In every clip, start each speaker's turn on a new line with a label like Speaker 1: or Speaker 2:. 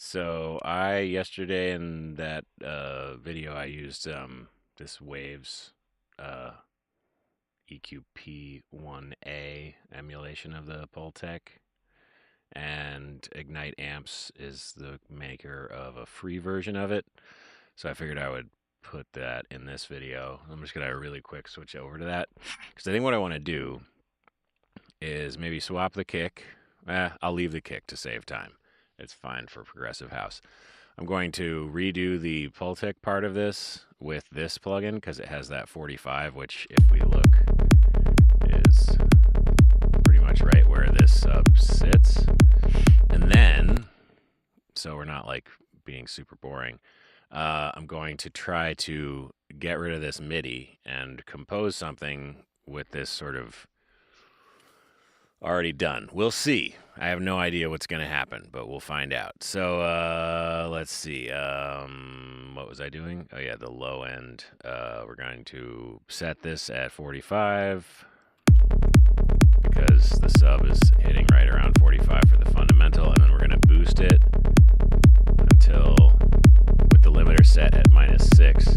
Speaker 1: So yesterday in that video I used this Waves uh, EQP1A emulation of the Pultec, and Ignite Amps is the maker of a free version of it. So I figured I would put that in this video. I'm just gonna really quick switch over to that because I think what I want to do is maybe swap the kick. I'll leave the kick to save time. It's fine for progressive house. I'm going to redo the Pultec part of this with this plugin because it has that 45, which, if we look, is pretty much right where this sub sits. And then, so we're not like being super boring, I'm going to try to get rid of this MIDI and compose something with this sort of already done. We'll see. I have no idea what's going to happen, but we'll find out. So let's see. What was I doing? Oh, yeah, the low end. We're going to set this at 45 because the sub is hitting right around 45 for the fundamental, and then we're going to boost it until, with the limiter set at -6,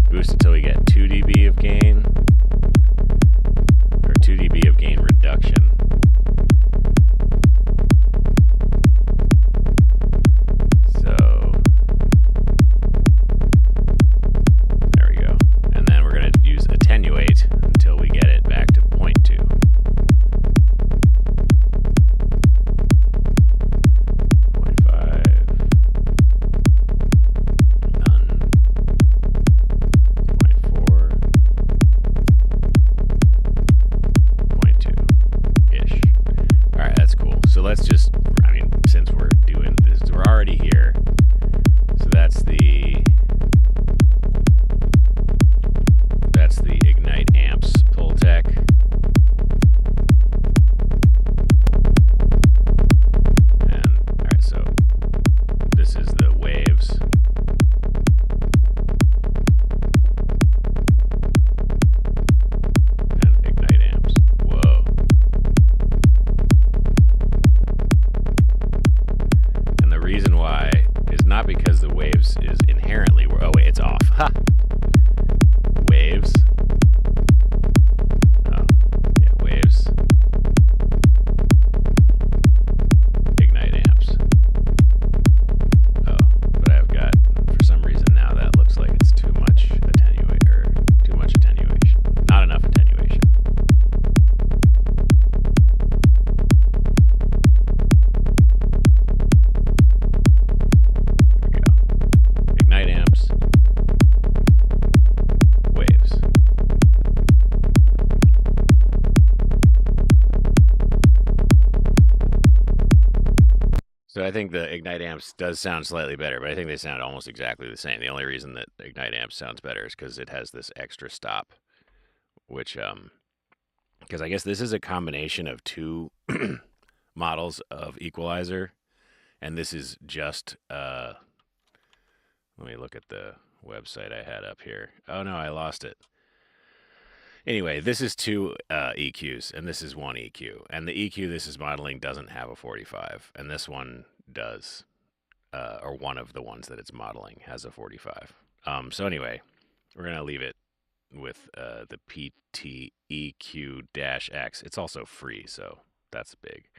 Speaker 1: boost until we get 2 dB of gain, or 2 dB of gain reduction. So there we go. And then we're going to use attenuate until we get it back to 0.2. So let's just, I mean, since we're doing this, we're already here. So that's the Ignite Amps Pultec. And all right, so this is the Waves. And Ignite Amps. Whoa. And the reason why is not because the Waves is inherently, oh wait, it's off. Ha! Waves. Oh, yeah, Waves. Ignite Amps. Oh, but I've got, for some reason now that looks like it's too much attenuation. Not enough attenuation. Ignite Amps, Waves. So I think the Ignite Amps does sound slightly better, but I think they sound almost exactly the same. The only reason that Ignite Amps sounds better is because it has this extra stop, which, because I guess this is a combination of two models of equalizer, and this is just, let me look at the website I had up here. Oh no, I lost it. Anyway, this is two EQs, and this is one EQ. And the EQ this is modeling doesn't have a 45, and this one does, or one of the ones that it's modeling has a 45. So anyway, we're going to leave it with the PTEQ-X. It's also free, so that's big.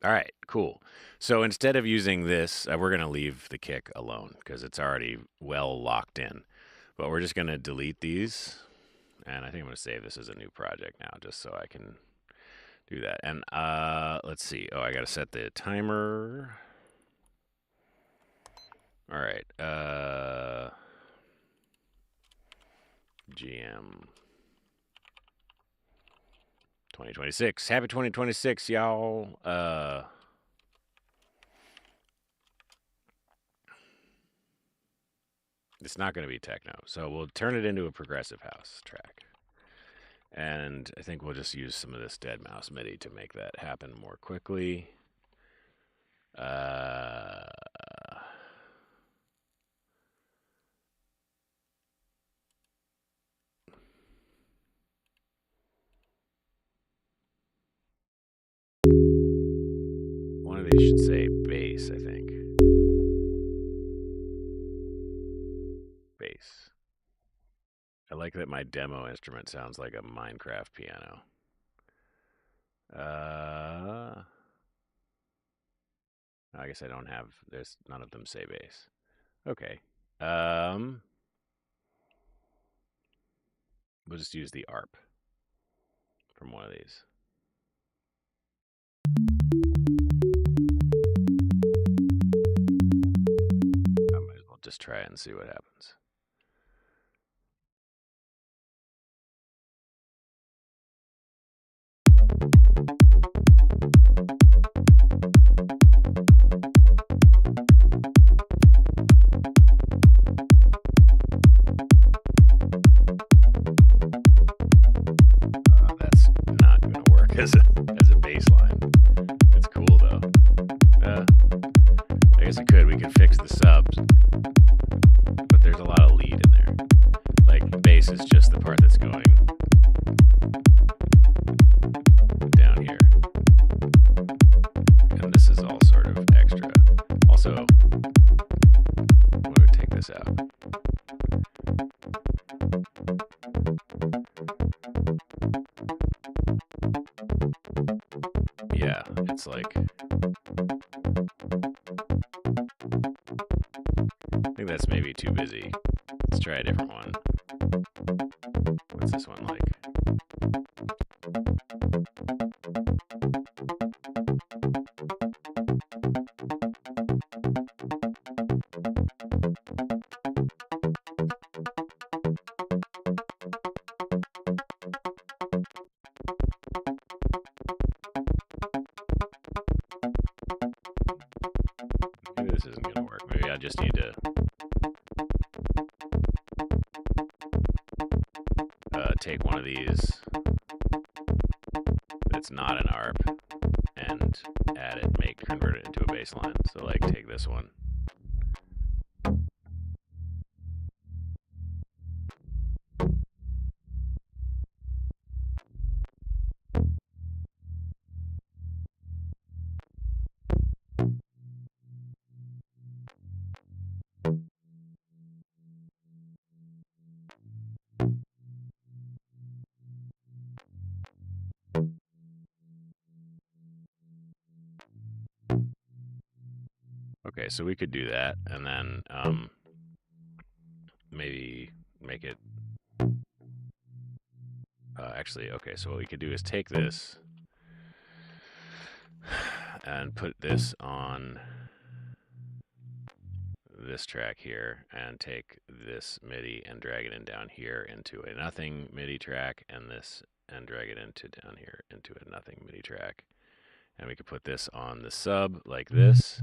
Speaker 1: All right, cool. So instead of using this, we're going to leave the kick alone because it's already well locked in. But we're just going to delete these. And I think I'm going to save this as a new project now just so I can do that. And let's see. Oh, I got to set the timer. All right. GM 2026. Happy 2026, y'all. It's not going to be techno, so we'll turn it into a progressive house track. And I think we'll just use some of this dead mouse MIDI to make that happen more quickly. these should say bass, I think. Bass. I like that my demo instrument sounds like a Minecraft piano. I guess I don't have, there's none of them say bass. Okay. We'll just use the ARP from one of these. I might as well just try it and see what happens. That's not going to work as a bass line. It's cool though. I guess it could. We could fix the subs, but there's a lot of lead in there. Like the bass is just the part that's going down here, and this is all sort of extra. Also, I'm going to take this out. Yeah, it's like, I think that's maybe too busy. Let's try a different one. What's this one like? Maybe this isn't going to work. Maybe I just need to take one of these that's not an ARP and add it, convert it into a bass line. So like take this one. Okay, so we could do that, and then maybe make it. Actually, okay, so what we could do is take this and put this on this track here, and take this MIDI and drag it in down here into a nothing MIDI track, and this, and drag it into down here into a nothing MIDI track. And we could put this on the sub like this,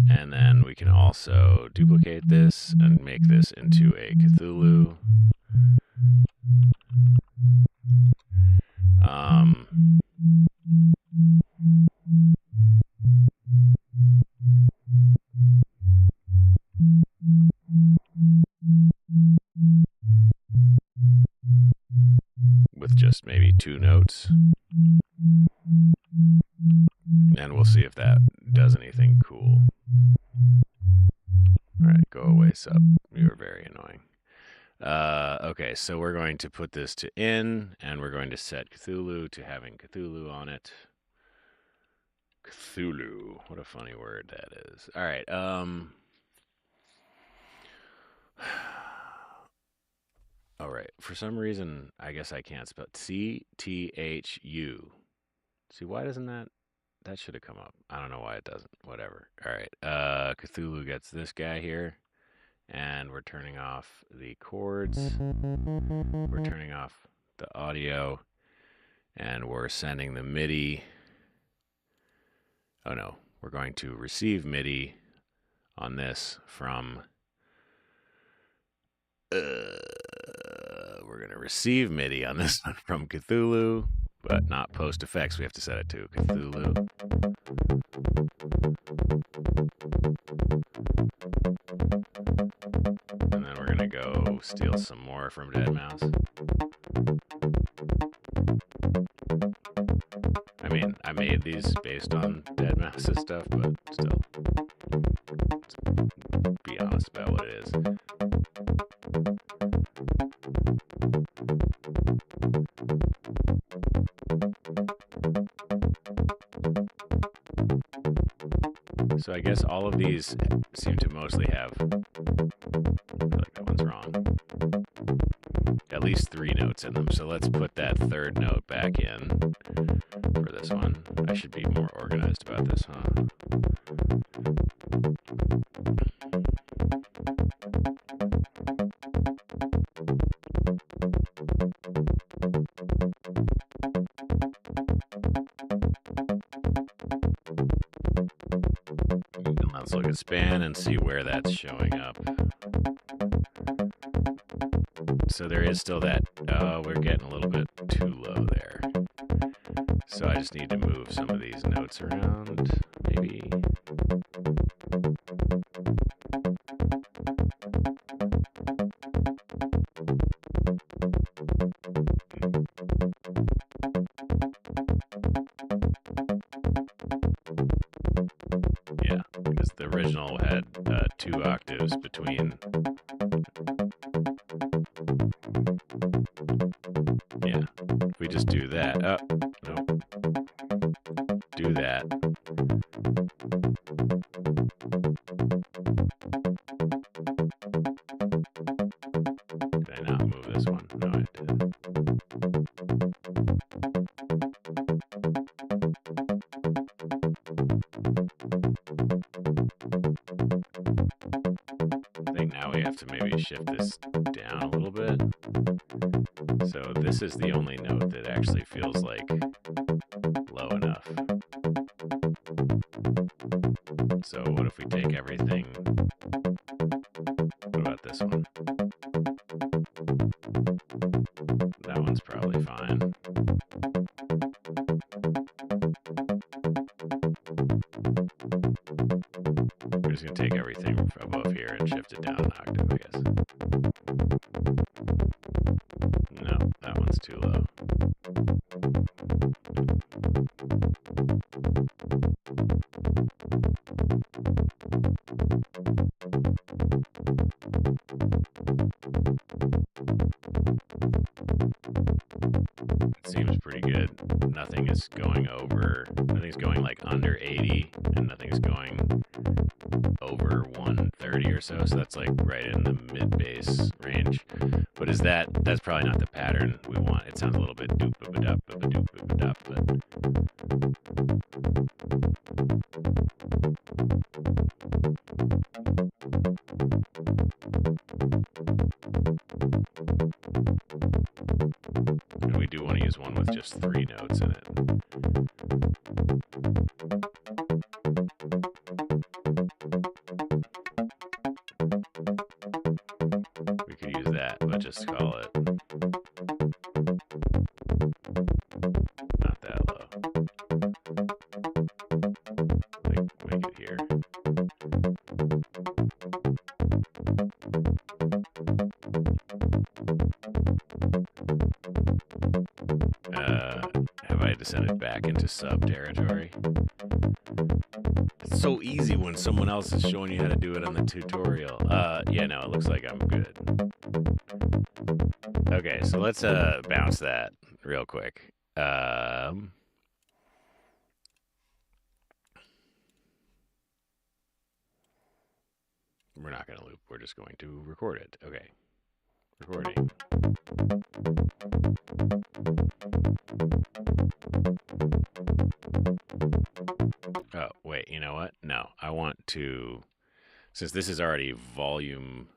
Speaker 1: and then we can also duplicate this and make this into a Cthulhu. With just maybe 2 notes. And we'll see if that does anything cool. Alright, go away, sub. You are very annoying. Okay, so we're going to put this to in, and we're going to set Cthulhu to having Cthulhu on it. Cthulhu. What a funny word that is. Alright, alright, for some reason, I guess I can't spell C-T-H-U. See, why doesn't that should have come up. I don't know why it doesn't. Whatever. Alright, Cthulhu gets this guy here, and we're turning off the chords. We're turning off the audio, and we're sending the MIDI. Oh no, we're going to receive MIDI on this from we're going to receive MIDI on this one from Cthulhu, but not post effects. We have to set it to Cthulhu. And then we're going to go steal some more from deadmau5. I mean, I made these based on deadmau5. glasses stuff, but still, let's be honest about what it is. So I guess all of these seem to mostly have, I feel like that one's wrong, at least 3 notes in them. So let's put that third note back in for this one. I should be more organized about this, huh? And let's look at span and see where that's showing up. So there is still that, we're getting a little bit too low there. So I just need to move some of these notes around, maybe. Yeah, because the original had 2 octaves between. Yeah, if we just do that. Oh, nope. Do that. Did I not move this one? No, I did. I think now we have to maybe shift this down a little bit. So this is the only note that actually feels like low enough. So what if we take everything? What about this one? That one's probably fine. We're just going to take everything above here and shift it down an octave, I guess. No, that one's too low. It seems pretty good. Nothing is going over, nothing's going like under 80, and nothing's going over 130 or so. So that's like right in the mid bass range. But is that's probably not the pattern we want. It sounds a little bit doop-a-ba-dup, doop-a-ba-dup, but and we do want to use one with just 3 notes in it. We could use that, but just call it not that low. Like, make it here. Have I descended back into sub territory? It's so easy when someone else is showing you how to do it on the tutorial. Yeah, no, it looks like I'm good. Okay, so let's bounce that real quick. We're not going to loop. We're just going to record it. Okay. Recording. Oh, wait, you know what? No, I want to, since this is already volume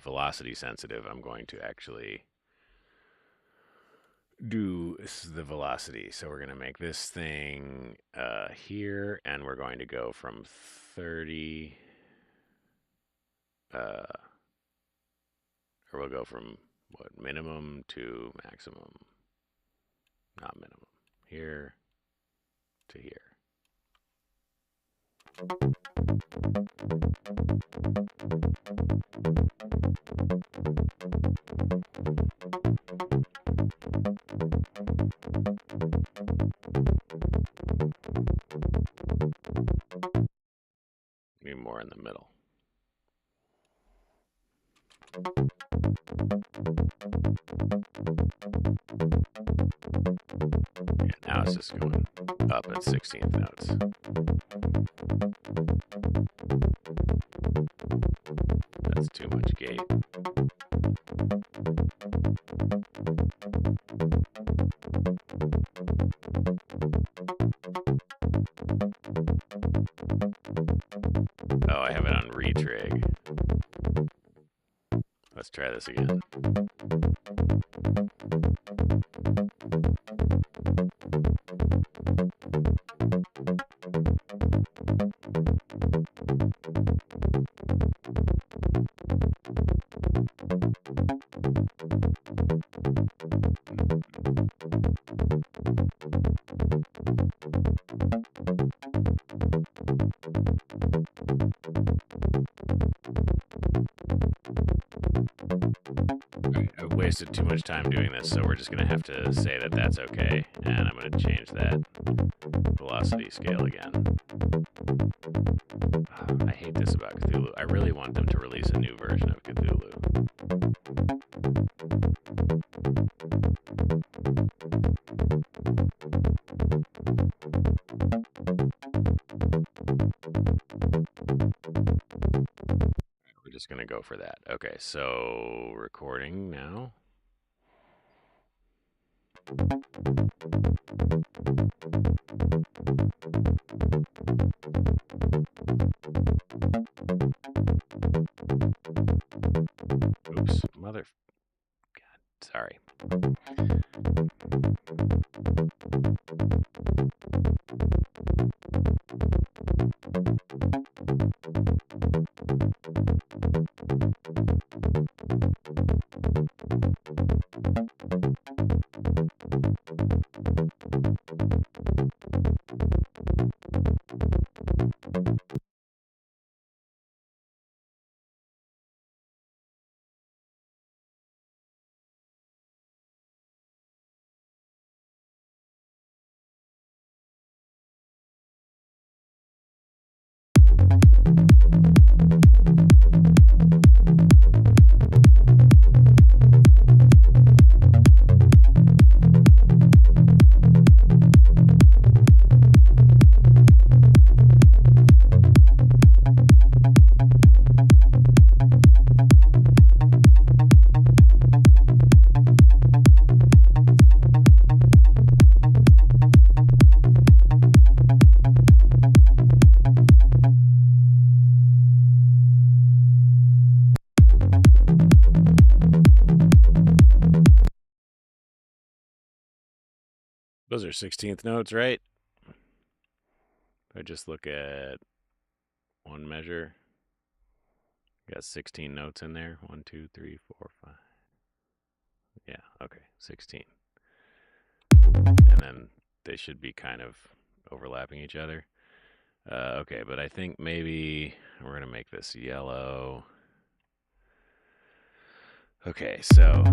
Speaker 1: velocity sensitive, I'm going to actually do the velocity. So we're going to make this thing here, and we're going to go from 30, or we'll go from what, minimum to maximum, not minimum, here to here. Maybe more in the middle. Yeah, now it's just going up at 16th notes. That's too much gate. Oh, I have it on retrig. Let's try this again. I've wasted too much time doing this, so we're just going to have to say that that's okay. And I'm going to change that velocity scale again. I hate this about Cthulhu. I really want them to release a new version of Cthulhu. We're just going to go for that. Okay, so recording now. Oops, mother. God, sorry. Those are 16th notes, right? If I just look at one measure, got 16 notes in there. 1, 2, 3, 4, 5. Yeah, okay, 16. And then they should be kind of overlapping each other. Okay, but I think maybe we're going to make this yellow. Okay, so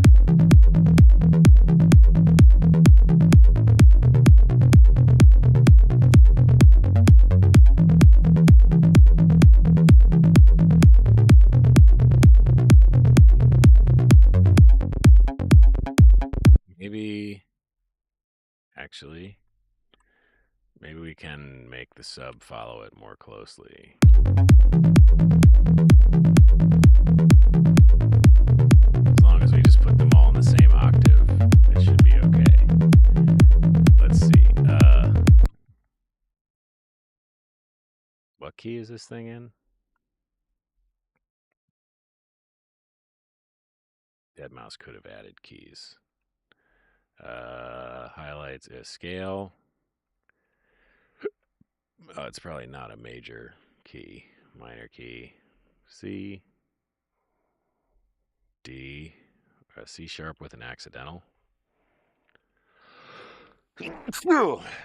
Speaker 1: maybe, actually, maybe we can make the sub follow it more closely. As long as we just put them all in the same octave, it should be okay. Let's see. What key is this thing in? Dead Mouse could have added keys. Highlights a scale. Oh, it's probably not a major key. Minor key. C. D. C sharp with an accidental.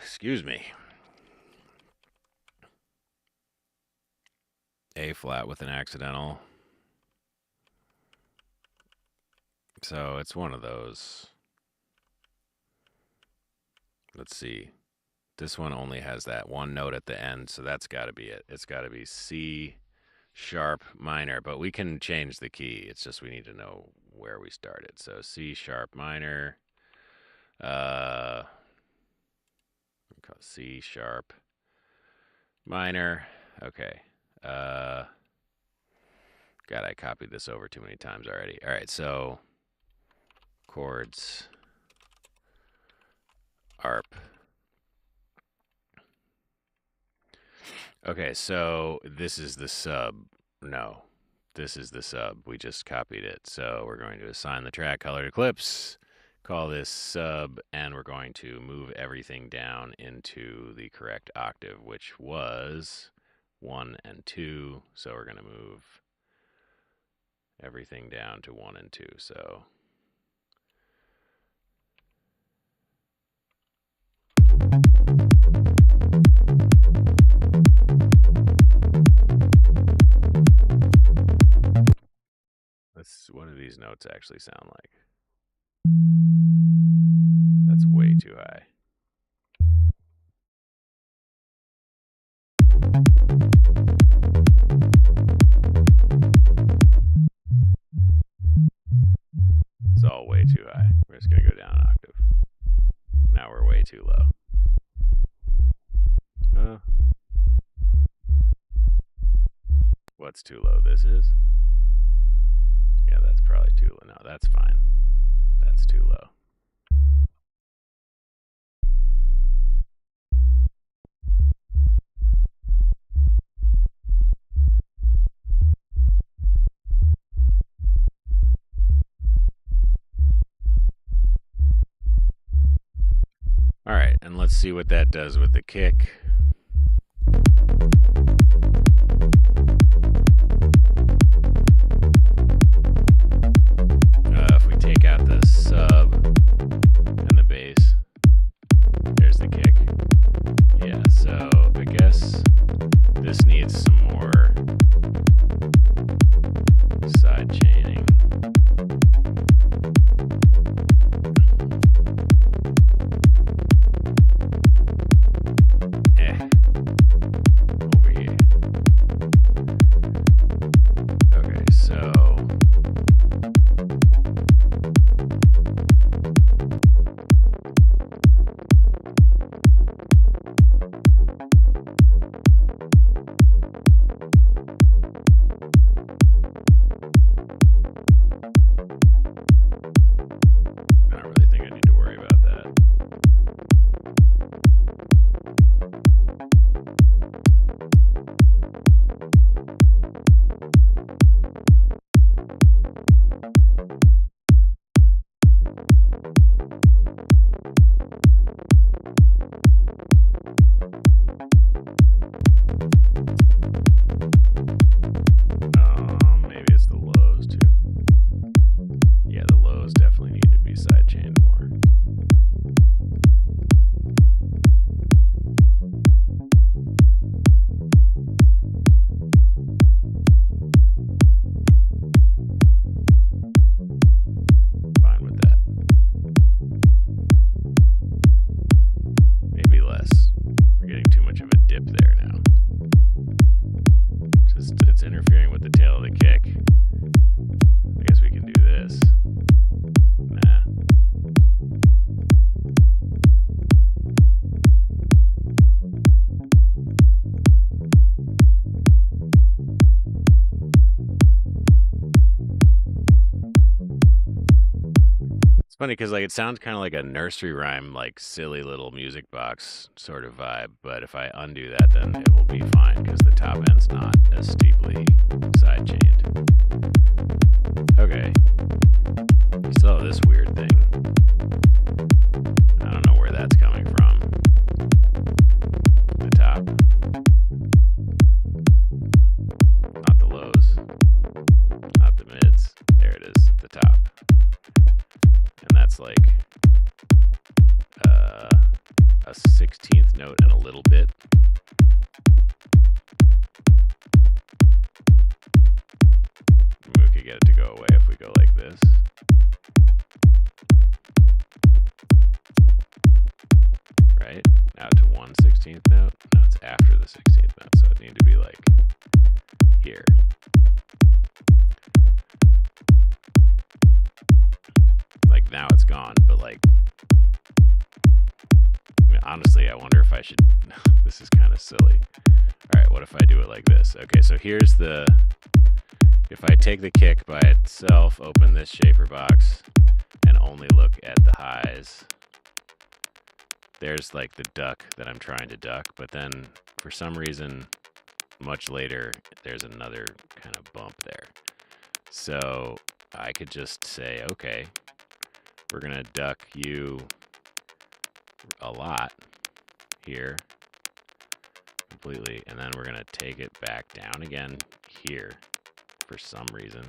Speaker 1: Excuse me. A flat with an accidental. So it's one of those. Let's see. This one only has that one note at the end, so that's got to be it. It's got to be C sharp minor, but we can change the key. It's just we need to know where we started. So C sharp minor. C sharp minor. Okay. God, I copied this over too many times already. All right, so chords, ARP. Okay, so this is the sub. No, this is the sub. We just copied it. So we're going to assign the track color to Clips, call this sub, and we're going to move everything down into the correct octave, which was 1 and 2. So we're going to move everything down to 1 and 2. So what do these notes actually sound like? That's way too high. It's all way too high. We're just going to go down an octave. Now we're way too low. What's too low? This is? Yeah, that's probably too low. No, that's fine. That's too low. All right, and let's see what that does with the kick. If we take out the sub and the bass, there's the kick. Yeah, so I guess this needs some more side chaining. Over here. Okay, so I don't really think I need to worry about that. Maybe it's the lows too. Yeah, the lows definitely need to be side chained more. Fine with that. Maybe less. We're getting too much of a dip there now. It's interfering with the tail of the kick. I guess we can do this. Nah. It's funny because it sounds kind of like a nursery rhyme, like silly little music box sort of vibe. But if I undo that, then it will be fine because the top end's not as steeply side chained. Okay. So this weird thing. I don't know where that's coming from. The top. Not the lows. Not the mids. There it is at the top. And that's like a 16th note and a little bit. get it to go away if we go like this. Right? Now to 1/16th note. No, it's after the 16th note, so it needs to be like here. Like now it's gone, but like, I mean, honestly, I wonder if I should. This is kind of silly. All right, what if I do it like this? Okay, so here's the. If I take the kick by itself, open this shaper box, and only look at the highs, there's like the duck that I'm trying to duck, but then for some reason, much later, there's another kind of bump there. So I could just say, okay, we're gonna duck you a lot here, completely, and then we're gonna take it back down again here for some reason.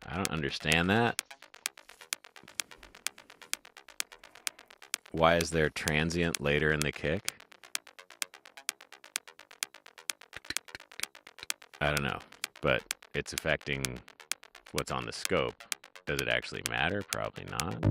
Speaker 1: I don't understand that. Why is there transient later in the kick? I don't know, but it's affecting what's on the scope. Does it actually matter? Probably not.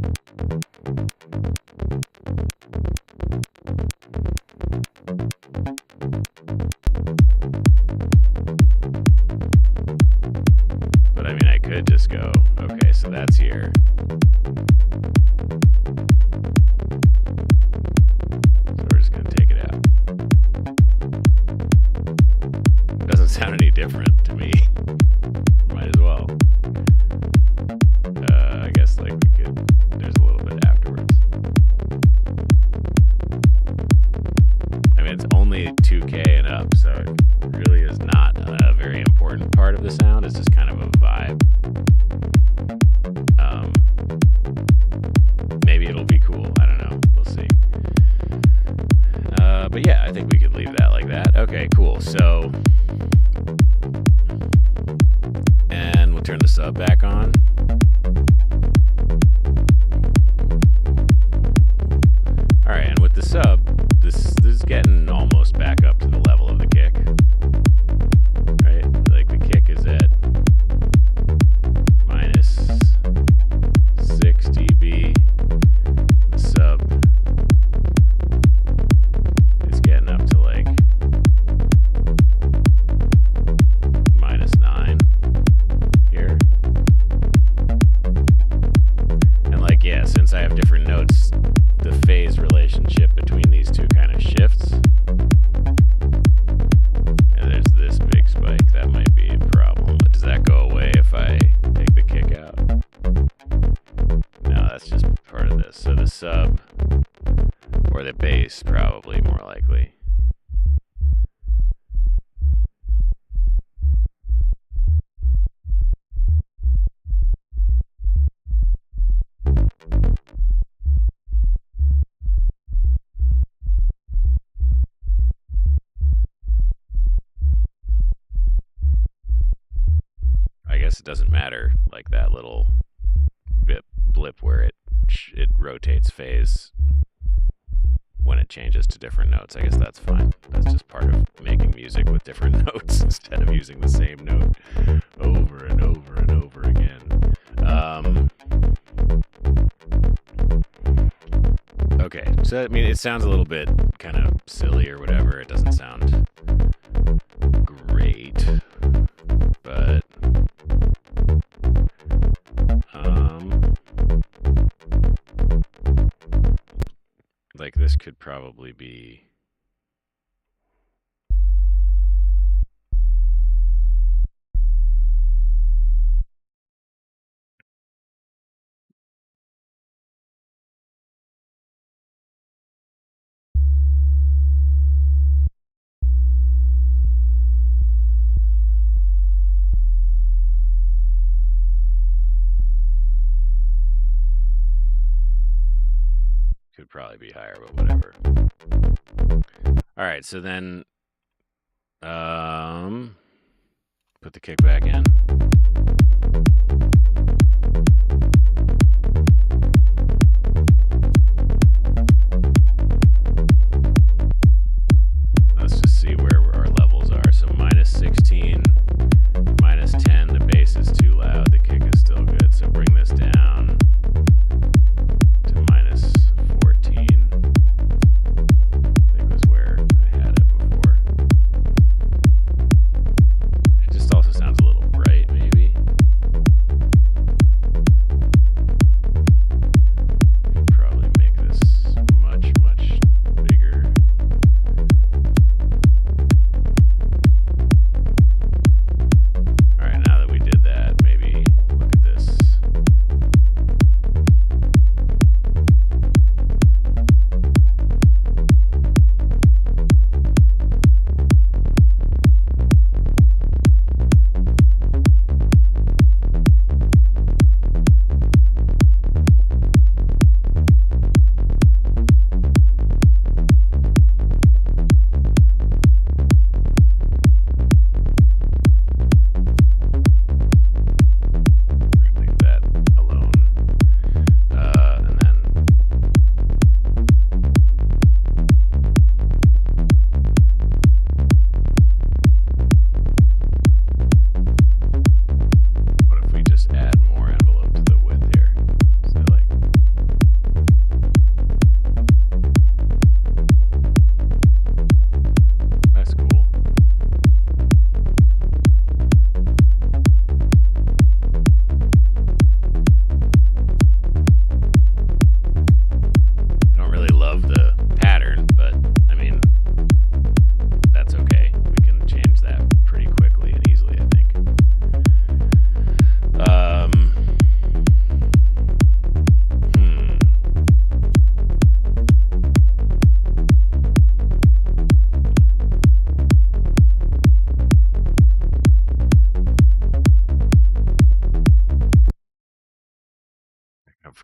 Speaker 1: But I mean, I could just go, okay, so that's here. So we're just gonna take it out. It doesn't sound any different to me. Might as well. I guess like we could, there's a little bit afterwards. I mean, it's only 2K and up, so it really is not a very important part of the sound. It's just kind of a vibe. Maybe it'll be cool. I don't know. We'll see. But yeah, I think we could leave that like that. Okay, cool. So, and we'll turn the sub back on. All right, and with the sub, this is getting almost back up to the level of the kick. Right? Like the kick is at minus 6 dB. The sub is getting up to like minus 9 here. And like, yeah, since I have different notes, the phase relationship between these two kind of shifts. And there's this big spike. That might be a problem. But does that go away if I take the kick out? No, that's just part of this. So the sub or the bass, probably more likely. I guess it doesn't matter, like that little blip where it rotates phase when it changes to different notes. I guess that's fine. That's just part of making music with different notes instead of using the same note over and over and over again. Okay, so I mean, it sounds a little bit kind of silly or whatever. It doesn't sound great, but like this could probably be could probably be higher, but whatever. All right, so then put the kick back in. Let's just see where our levels are. So minus 16, minus 10, the bass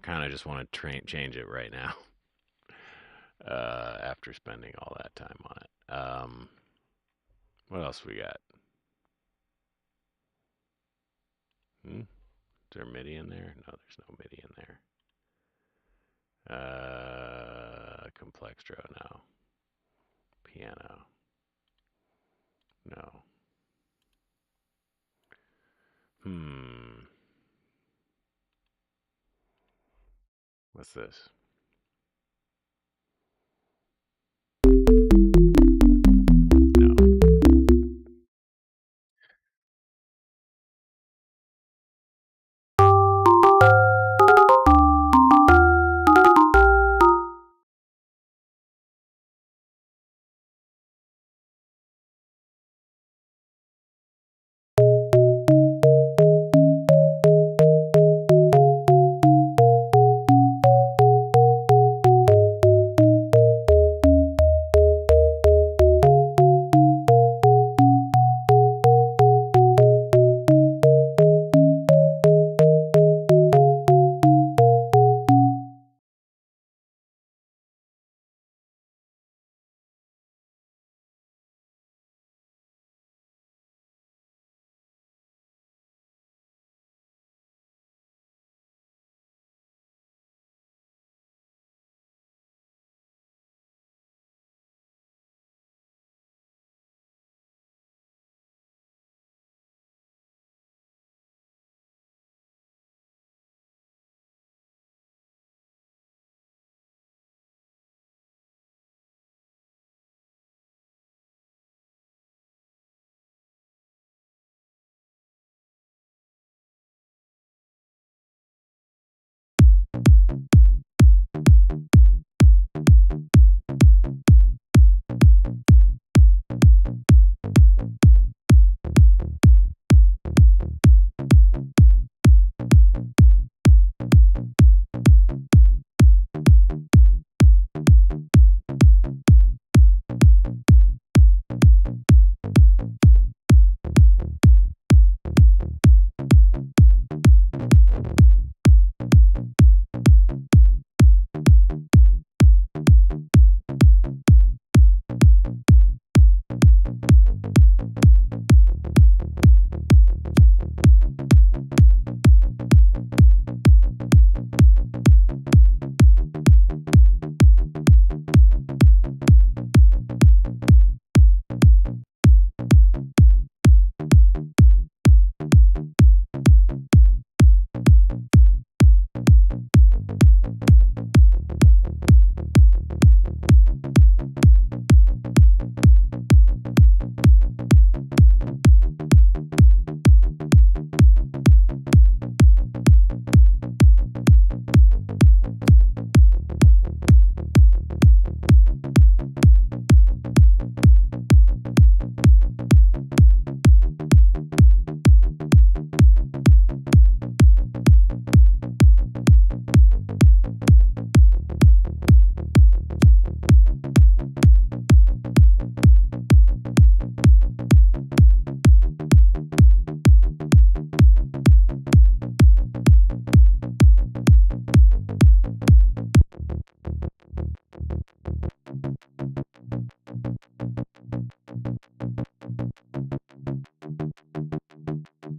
Speaker 1: kind of just want to change it right now. After spending all that time on it. What else we got? Is there MIDI in there? No, there's no MIDI in there. Complextro, no. Piano, no. What's this? No.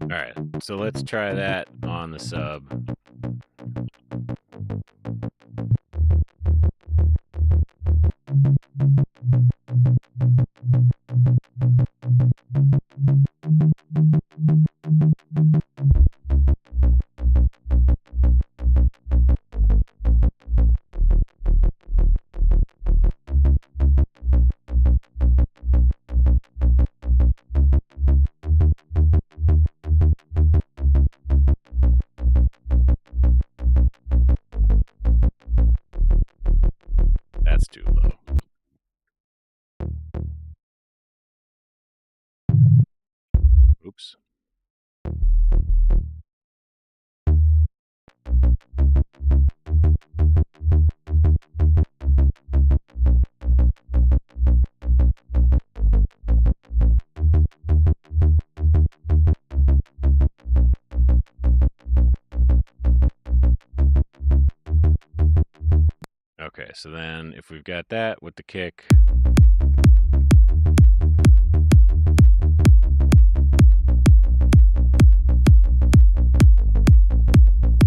Speaker 1: All right, so let's try that on the sub. so then if we've got that with the kick,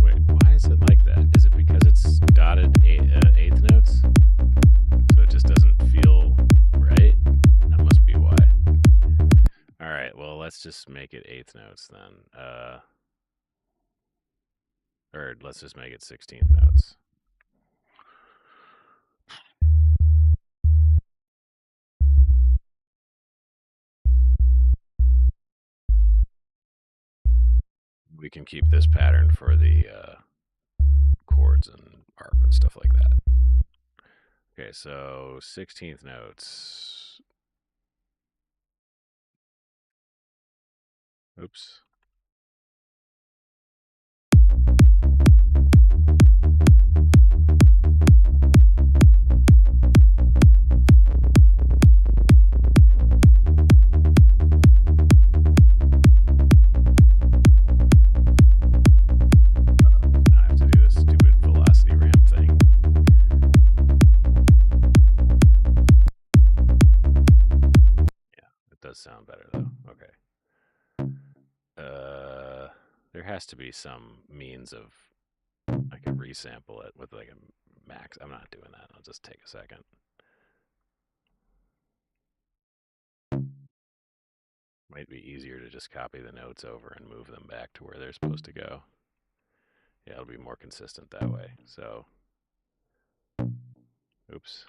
Speaker 1: wait, why is it like that? Is it because it's dotted eighth notes? So it just doesn't feel right? That must be why. All right, well, let's just make it eighth notes then. Or let's just make it 16th notes. We can keep this pattern for the chords and harp and stuff like that. Okay, so 16th notes. Oops. Now I have to do this stupid velocity ramp thing. Yeah, it does sound better though. Okay. There has to be some means of I can resample it with like a max. I'm not doing that. I'll just take a second. Might be easier to just copy the notes over and move them back to where they're supposed to go. Yeah, it'll be more consistent that way. So, oops.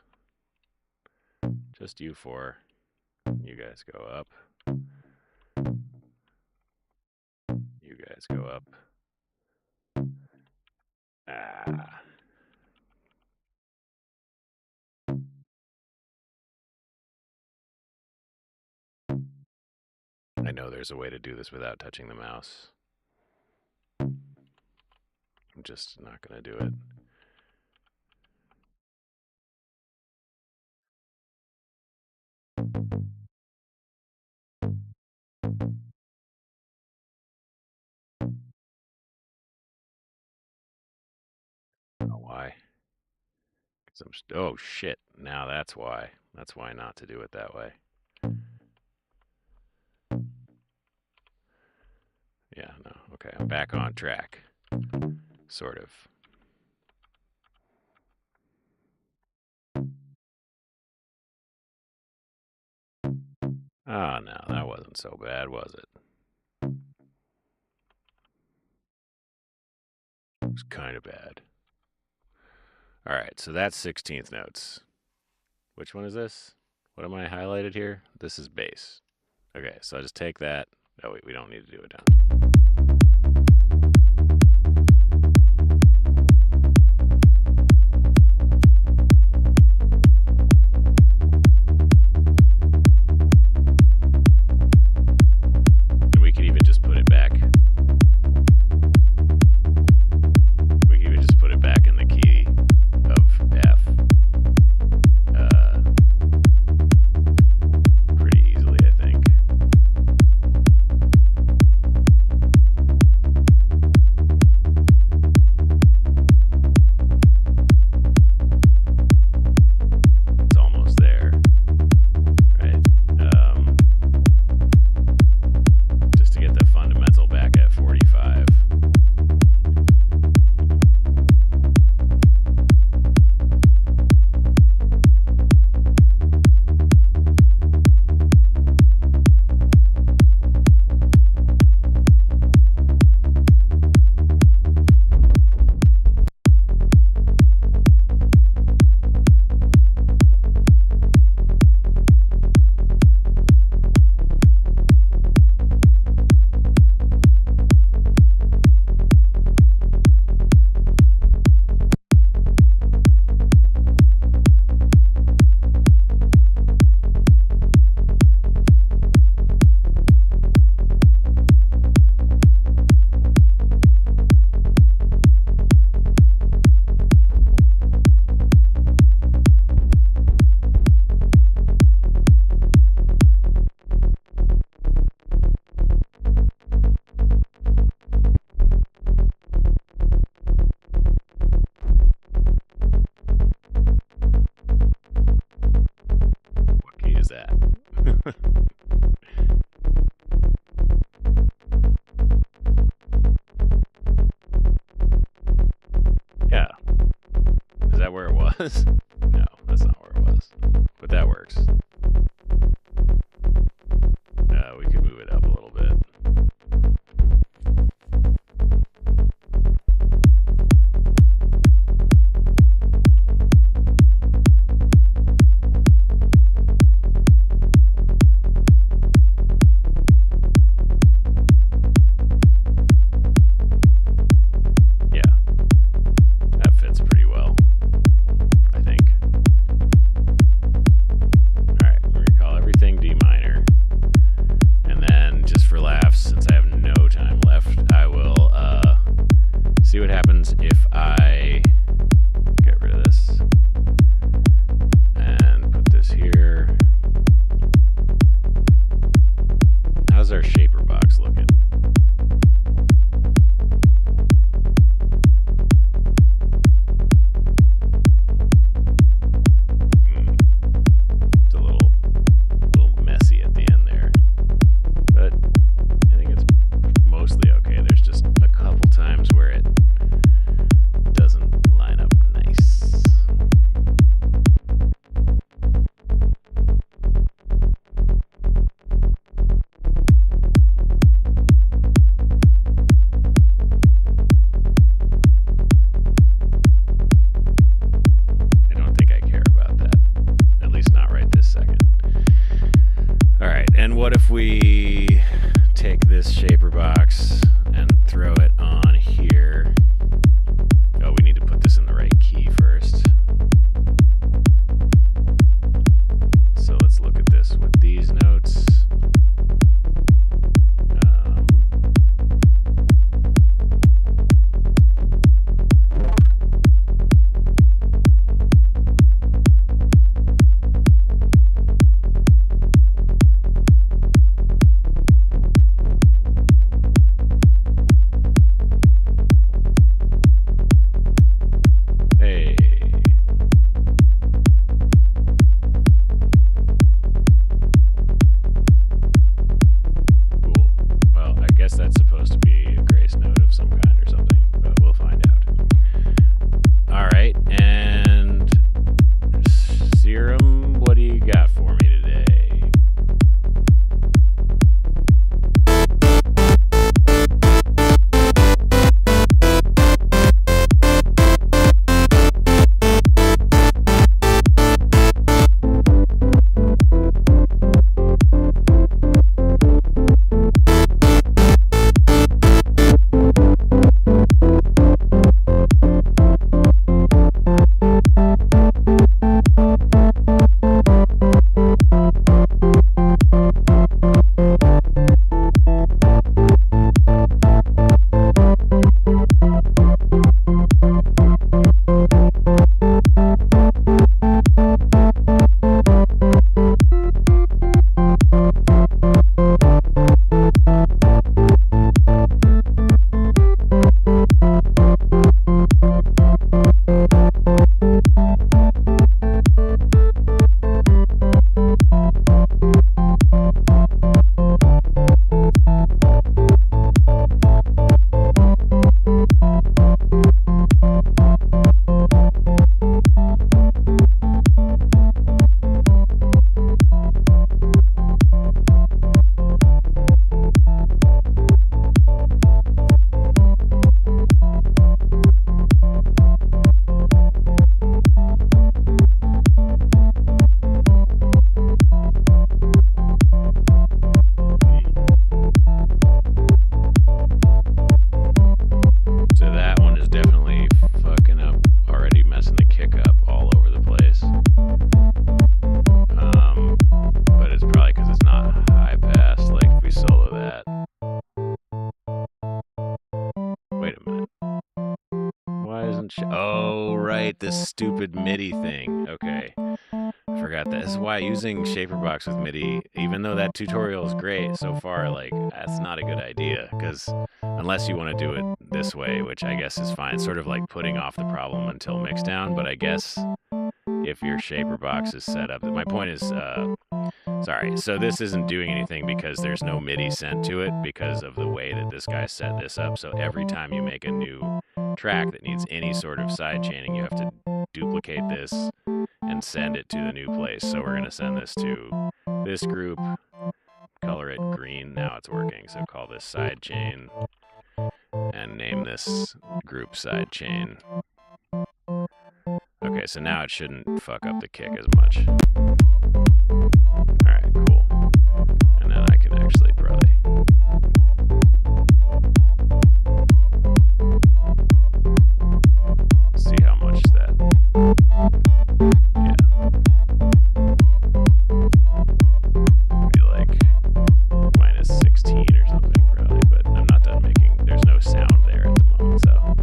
Speaker 1: Just you four. You guys go up. You guys go up. Ah. I know there's a way to do this without touching the mouse. I'm just not going to do it. Oh, why? Oh, shit. Now that's why. That's why not to do it that way. Yeah, no. Okay, I'm back on track. Sort of. Oh, no, that wasn't so bad, was it? It was kind of bad. All right, so that's 16th notes. Which one is this? What am I highlighted here? This is bass. Okay, so I just take that. Oh, wait, we don't need to do it down. And we could even just put it back. We could even just put it back in the key of F. Pretty easily, I think. Yeah. Is that where it was? No, that's not where it was. But that works. We could move it up a little bit. Yeah, that fits pretty well, I think. Alright, we're going to call everything D minor. And then, just for laughs, since I have no time left, I will see what happens if I get rid of this and put this here. How's our shaper box looking? It's a little messy at the end there, but I think it's mostly okay. There's just a couple times where it doesn't line up nice. I don't think I care about that, at least not right this second. Alright, and what if we take this shaper box and throw it on here? Oh, we need to put this in the right key first. So let's look at this with these notes. Hey. Cool. Well, I guess that's supposed to be a grace note of some kind or something, but we'll find out. Alright, and Serum, what do you got for me today? Oh, right, this stupid MIDI thing. Okay, I forgot that. This is why using Shaperbox with MIDI, even though that tutorial is great so far, like, that's not a good idea, because unless you want to do it this way, which I guess is fine, sort of like putting off the problem until mixdown, but I guess, if your shaper box is set up. My point is, sorry, so this isn't doing anything because there's no MIDI sent to it because of the way that this guy set this up. So every time you make a new track that needs any sort of side chaining, you have to duplicate this and send it to the new place. So we're going to send this to this group, color it green. Now it's working. So call this side chain and name this group side chain. Okay, so now it shouldn't fuck up the kick as much. Alright, cool. And then I can actually probably... see how much that... yeah. Maybe like minus 16 or something probably, but I'm not done making... there's no sound there at the moment, so...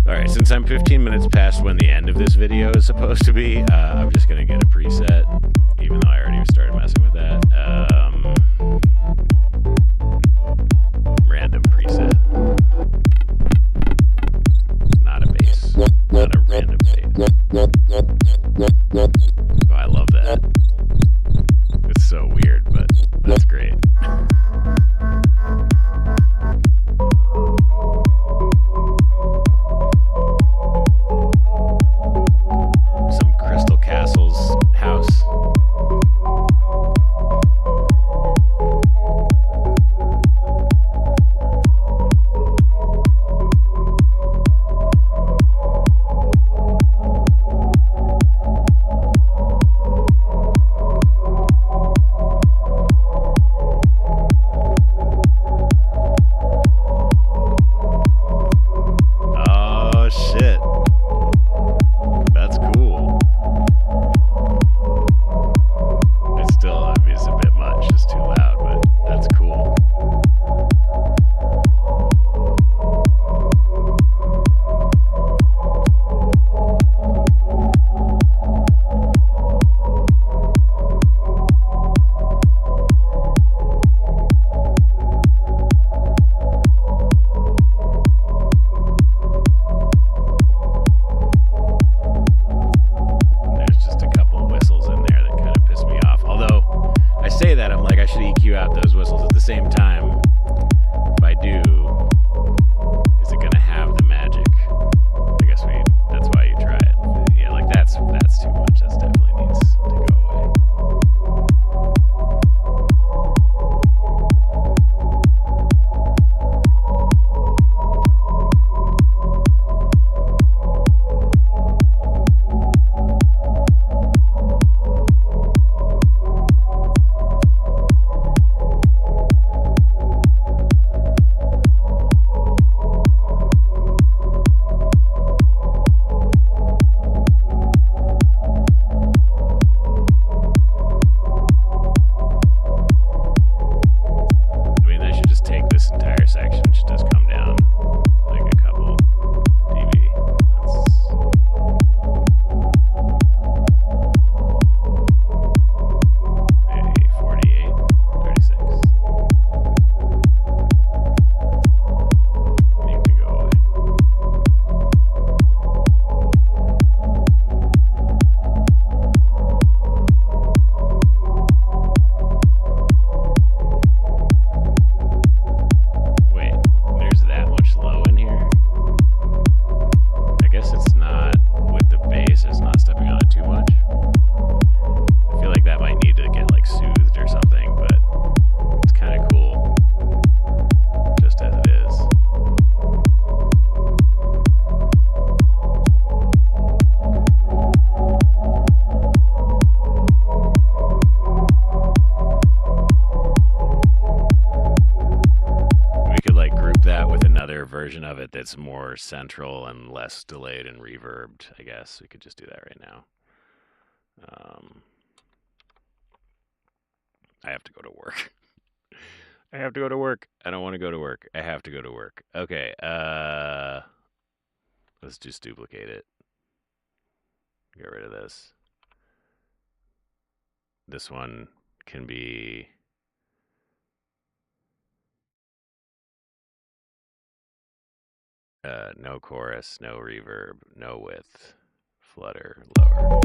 Speaker 1: Alright, since I'm 15 minutes past when the end of this video is supposed to be, I'm just going to get a preset, even though I already started messing with that. Random preset. Not a bass. Not a random bass. Oh, I love that. It's so weird, but that's great. Same time, if I do, is it gonna have the magic? I guess that's why you try it. Yeah, like that's too much. That definitely needs to go away. Version of it that's more central and less delayed and reverbed. I guess we could just do that right now. I have to go to work. I have to go to work. I don't want to go to work. I have to go to work. Okay, let's just duplicate it. Get rid of this. This one can be... no chorus, no reverb, no width, flutter lower.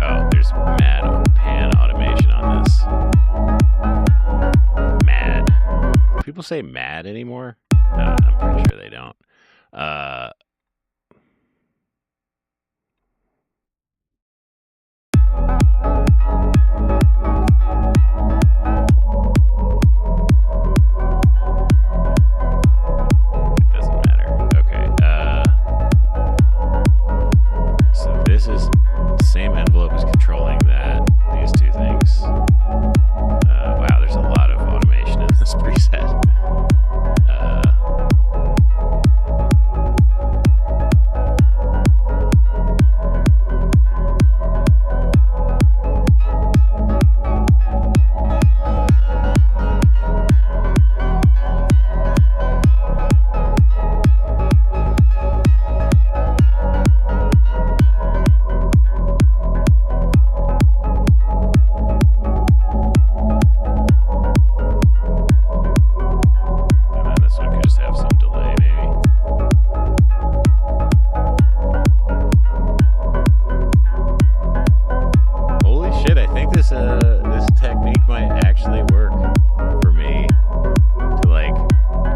Speaker 1: Oh, there's mad pan automation on this. Mad. Do people say mad anymore? I'm pretty sure they don't. It doesn't matter. Okay. So this is the same envelope is controlling that. These two things. Wow, there's a lot of automation in this preset. And then this one could just have some delay, maybe. Holy shit! I think this technique might actually work for me to like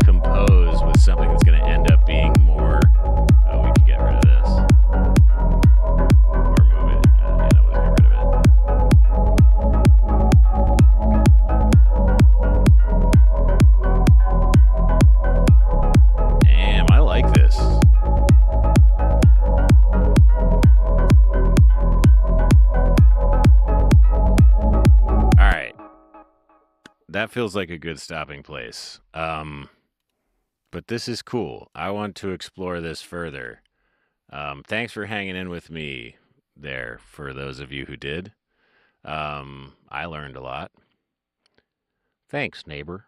Speaker 1: compose with something that's going to end up being more. Oh, we can get rid of this or move it. Yeah, no, let's get rid of it. Damn, I like this. All right. That feels like a good stopping place. But this is cool. I want to explore this further. Thanks for hanging in with me there, for those of you who did. I learned a lot. Thanks, neighbor.